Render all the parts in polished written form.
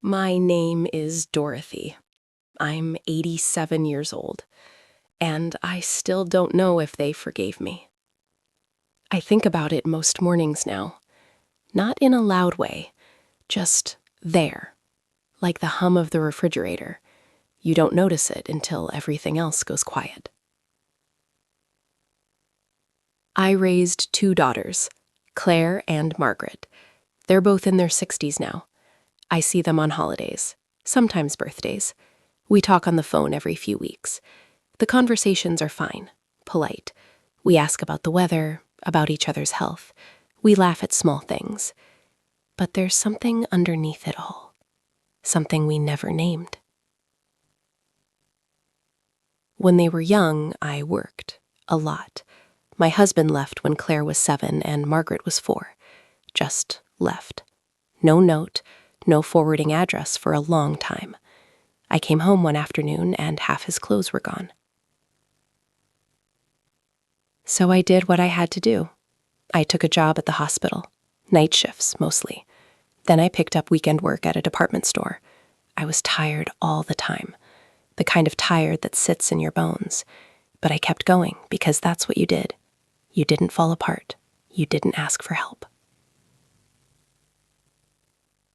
My name is Dorothy. I'm 87 years old, and I still don't know if they forgave me. I think about it most mornings now, not in a loud way, just there, like the hum of the refrigerator. You don't notice it until everything else goes quiet. I raised two daughters, Claire and Margaret. They're both in their 60s now. I see them on holidays, sometimes birthdays. We talk on the phone every few weeks. The conversations are fine, polite. We ask about the weather, about each other's health. We laugh at small things. But there's something underneath it all, something we never named. When they were young, I worked, a lot. My husband left when Claire was 7 and Margaret was 4. Just left. No note, no forwarding address for a long time. I came home one afternoon and half his clothes were gone. So I did what I had to do. I took a job at the hospital, night shifts mostly. Then I picked up weekend work at a department store. I was tired all the time, the kind of tired that sits in your bones. But I kept going because that's what you did. You didn't fall apart. You didn't ask for help.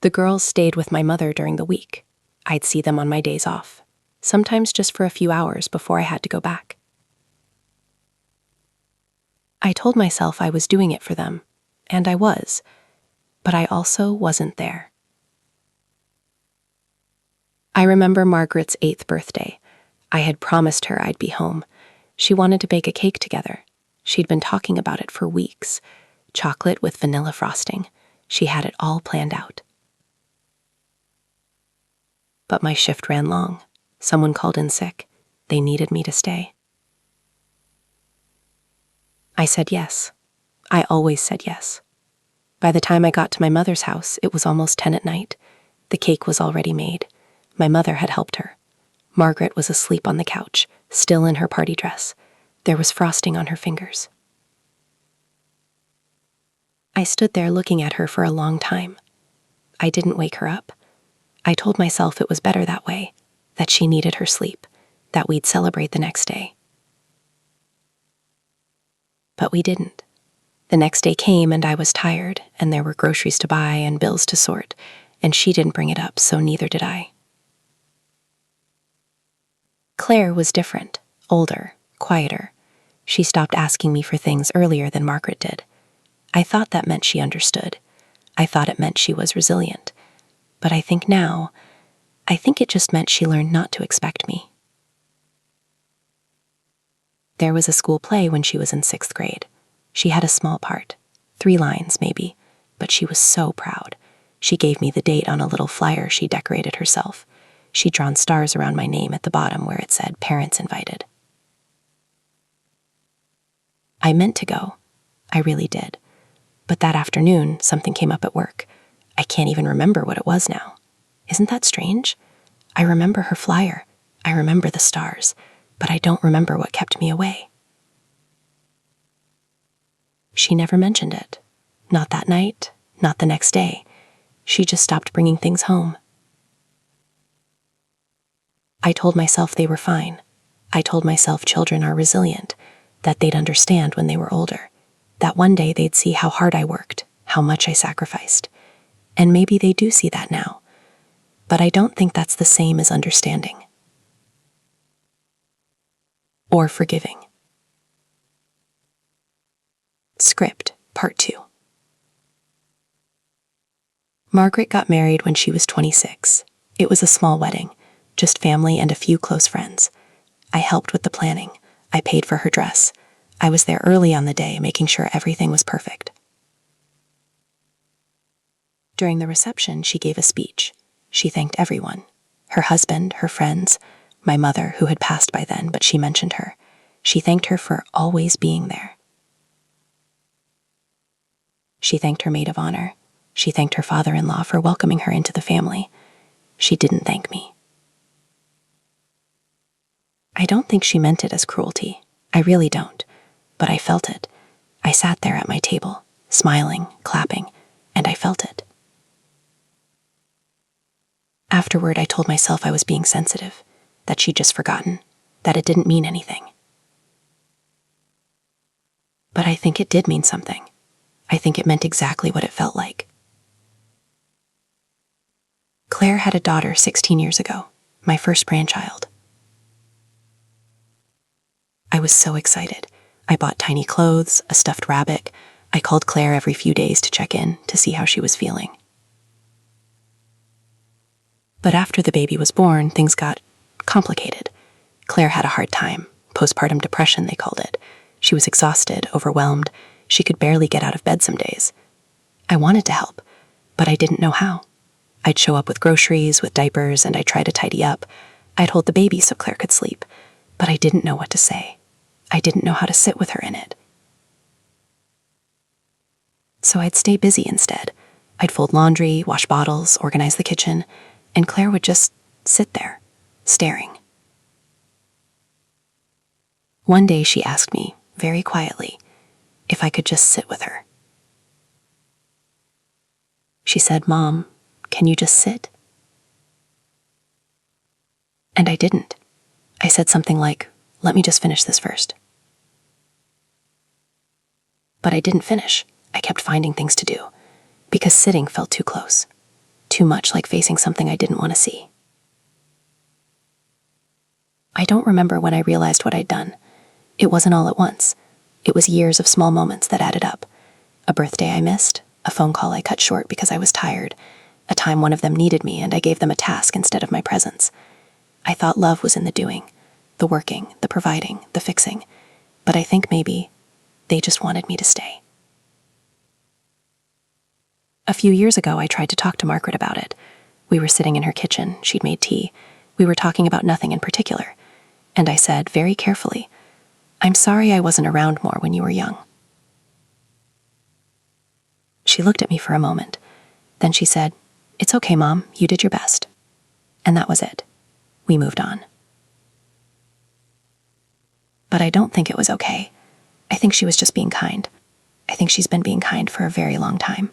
The girls stayed with my mother during the week. I'd see them on my days off, sometimes just for a few hours before I had to go back. I told myself I was doing it for them, and I was, but I also wasn't there. I remember Margaret's 8th birthday. I had promised her I'd be home. She wanted to bake a cake together. She'd been talking about it for weeks. Chocolate with vanilla frosting. She had it all planned out. But my shift ran long. Someone called in sick. They needed me to stay. I said yes. I always said yes. By the time I got to my mother's house, it was almost 10 at night. The cake was already made. My mother had helped her. Margaret was asleep on the couch, still in her party dress. There was frosting on her fingers. I stood there looking at her for a long time. I didn't wake her up. I told myself it was better that way, that she needed her sleep, that we'd celebrate the next day. But we didn't. The next day came and I was tired, and there were groceries to buy and bills to sort, and she didn't bring it up, so neither did I. Claire was different, older, quieter. She stopped asking me for things earlier than Margaret did. I thought that meant she understood. I thought it meant she was resilient. But I think it just meant she learned not to expect me. There was a school play when she was in 6th grade. She had a small part, 3 lines maybe, but she was so proud. She gave me the date on a little flyer she decorated herself. She'd drawn stars around my name at the bottom where it said "Parents Invited." I meant to go. I really did. But that afternoon, something came up at work. I can't even remember what it was now. Isn't that strange? I remember her flyer. I remember the stars, but I don't remember what kept me away. She never mentioned it. Not that night, not the next day. She just stopped bringing things home. I told myself they were fine. I told myself children are resilient, that they'd understand when they were older, that one day they'd see how hard I worked, how much I sacrificed. And maybe they do see that now. But I don't think that's the same as understanding. Or forgiving. Script, Part 2. Margaret got married when she was 26. It was a small wedding, just family and a few close friends. I helped with the planning. I paid for her dress. I was there early on the day, making sure everything was perfect. During the reception, she gave a speech. She thanked everyone. Her husband, her friends, my mother, who had passed by then, but she mentioned her. She thanked her for always being there. She thanked her maid of honor. She thanked her father-in-law for welcoming her into the family. She didn't thank me. I don't think she meant it as cruelty. I really don't. But I felt it. I sat there at my table, smiling, clapping, and I felt it. Afterward, I told myself I was being sensitive, that she'd just forgotten, that it didn't mean anything. But I think it did mean something. I think it meant exactly what it felt like. Claire had a daughter 16 years ago, my first grandchild. I was so excited. I bought tiny clothes, a stuffed rabbit. I called Claire every few days to check in, to see how she was feeling. But after the baby was born, things got complicated. Claire had a hard time. Postpartum depression, they called it. She was exhausted, overwhelmed. She could barely get out of bed some days. I wanted to help, but I didn't know how. I'd show up with groceries, with diapers, and I'd try to tidy up. I'd hold the baby so Claire could sleep, but I didn't know what to say. I didn't know how to sit with her in it. So I'd stay busy instead. I'd fold laundry, wash bottles, organize the kitchen, and Claire would just sit there, staring. One day she asked me, very quietly, if I could just sit with her. She said, "Mom, can you just sit?" And I didn't. I said something like, "Let me just finish this first." But I didn't finish. I kept finding things to do, because sitting felt too close, too much like facing something I didn't want to see. I don't remember when I realized what I'd done. It wasn't all at once. It was years of small moments that added up. A birthday I missed, a phone call I cut short because I was tired, a time one of them needed me and I gave them a task instead of my presence. I thought love was in the doing, the working, the providing, the fixing, but I think maybe they just wanted me to stay. A few years ago, I tried to talk to Margaret about it. We were sitting in her kitchen, she'd made tea. We were talking about nothing in particular. And I said, very carefully, "I'm sorry I wasn't around more when you were young." She looked at me for a moment. Then she said, "It's okay, Mom, you did your best." And that was it. We moved on. But I don't think it was okay. I think she was just being kind. I think she's been being kind for a very long time.